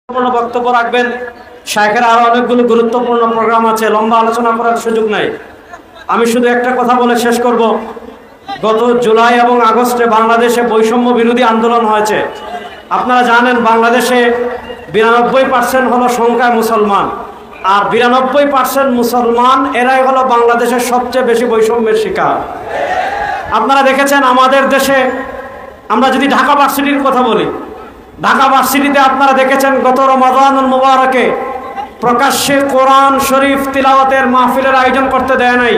গুরুত্বপূর্ণ বক্তব্য রাখবেন। শাইখের আরো অনেকগুলো গুরুত্বপূর্ণ প্রোগ্রাম আছে, লম্বা আলোচনা করার সুযোগ নাই। আমি শুধু একটা কথা বলে শেষ করব। গত জুলাই এবং আগস্টে বাংলাদেশে বৈষম্য বিরোধী আন্দোলন হয়েছে। আপনারা জানেন বাংলাদেশে 92% হলো সংখ্যায় মুসলমান, আর 92% মুসলমান এরাই হলো বাংলাদেশের সবচেয়ে বেশি বৈষম্যের শিকার। আপনারা দেখেছেন আমাদের দেশে, আমরা যদি ঢাকা ভার্সিটির কথা বলি, ঢাকা ভার্সিটিতে আপনারা দেখেছেন গত রমাদানুল মুবারকে প্রকাশ্যে কোরআন শরীফ তিলাওয়াতের মাহফিলের আয়োজন করতে দেয় নাই,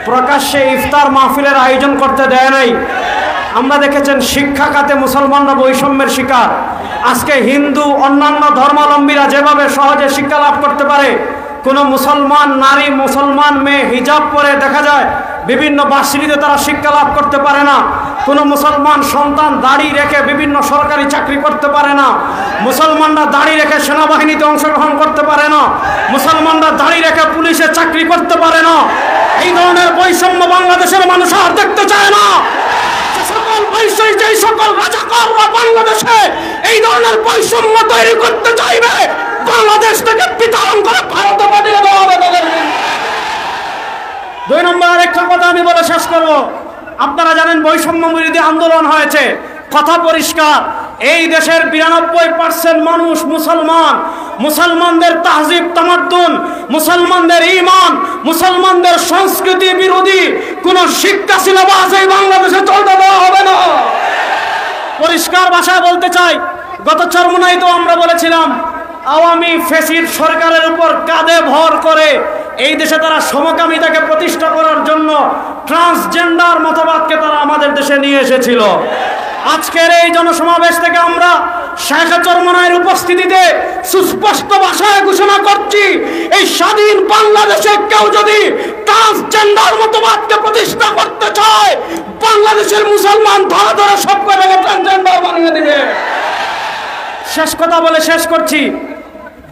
প্রকাশ্যে ইফতার মাহফিলের আয়োজন করতে দেয় নাই। আমরা দেখেছেন শিক্ষা খাতে মুসলমানরা বৈষম্যের শিকার। আজকে হিন্দু অন্যান্য ধর্মাবলম্বীরা যেভাবে সহজে শিক্ষা লাভ করতে পারে, কোনো মুসলমান নারী, মুসলমান মেয়ে হিজাব পরে দেখা যায় বিভিন্ন ভার্সিটিতে তারা শিক্ষা লাভ করতে পারে না। কোনো মুসলমান সন্তান দাড়ি রেখে বিভিন্ন সরকারি চাকরি করতে পারে না। মুসলমানরা দাড়ি রেখে সেনাবাহিনীতে অংশগ্রহণ করতে পারে না। মুসলমানরা দাড়ি রেখে পুলিশে চাকরি করতে পারে না। এই ধরনের বৈষম্য বাংলাদেশের মানুষ আর দেখতে চায় না। যে সকল রাজাকাররা বাংলাদেশে এই ধরনের বৈষম্য তৈরি করতে চাইবে, বাংলাদেশ থেকে বিতরণ করে ভারতে পাঠিয়ে দেওয়া হবে। দুই নম্বর আরেকটা কথা আমি বলে শেষ করব। আপনারা জানেন বৈষম্য বিরোধী আন্দোলন হয়েছে, কথা পরিষ্কার, এই দেশের 92% মানুষ মুসলমান। মুসলমানদের তাহজিব তামাদ্দুন, মুসলমানদের ঈমান, মুসলমানদের সংস্কৃতি বিরোধী কোন শিক্ষা সিলেবাস এই বাংলাদেশে চলতে দেওয়া হবে না। পরিষ্কার ভাষায় বলতে চাই, গত চরমোনাই তো আমরা বলেছিলাম আওয়ামী ফ্যাসিস্ট সরকারের উপর কাঁধে ভর করে এই দেশে তারা সমকামিতাকে প্রতিষ্ঠা করার জন্য ট্রান্সজেন্ডার মতবাদকে তারা আমাদের দেশে নিয়ে এসেছিল। আজকের এই জনসমাবেশ থেকে আমরা শাইখ চরমোনাইয়ের উপস্থিতিতে সুস্পষ্ট ভাষায় ঘোষণা করছি, এই স্বাধীন বাংলাদেশে কেউ যদি ট্রান্সজেন্ডার মতবাদকে প্রতিষ্ঠা করতে চায়, বাংলাদেশের মুসলমান ধরে ধরে সব করে ট্রান্সজেন্ডার বানিয়ে দিবে। শেষ কথা বলে শেষ করছি,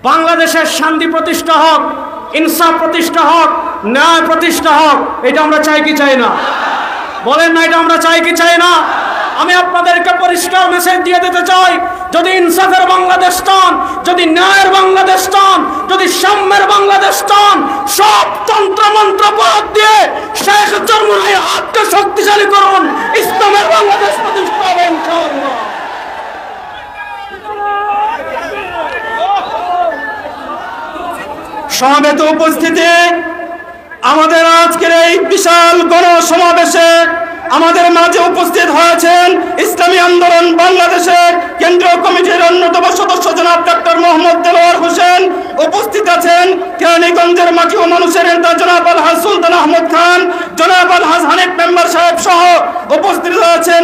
বাংলাদেশের শান্তি প্রতিষ্ঠা হোক, ইনসাফ প্রতিষ্ঠা হোক, ন্যায় প্রতিষ্ঠা হোক। এটা আমরা চাই কি চাই না? বলেন না, এটা আমরা চাই কি চাই না? আমি আপনাদেরকে পরিষ্কার মেসেজ দিয়ে দিতে চাই, যদি ইনসাফের বাংলাদেশ চান, যদি ন্যায়ের বাংলাদেশ চান, যদি সাম্যের বাংলাদেশ চান, সব তন্ত্র মন্ত্র বাদ দিয়ে শাইখ চরমোনাইয়ের হাতকে শক্তিশালী করুন, ইসলামের বাংলাদেশ প্রতিষ্ঠা হবে ইনশাআল্লাহ। সমাবেত উপস্থিতি, আমাদের আজকের এই বিশাল গণসমাবেশে আমাদের মাঝে উপস্থিত হয়েছেন ইসলামী আন্দোলন বাংলাদেশের কেন্দ্রীয় কমিটির অন্যতম সদস্য জনাব ডক্টর মোহাম্মদ দেলোয়ার হোসেন। উপস্থিত আছেন কেরানীগঞ্জের মাটি ও মানুষের নেতা জনাব আলহাজ সুলতান আহমদ খান, জনাব আলহাজ হানিফ মেম্বার সাহেব সহ উপস্থিত আছেন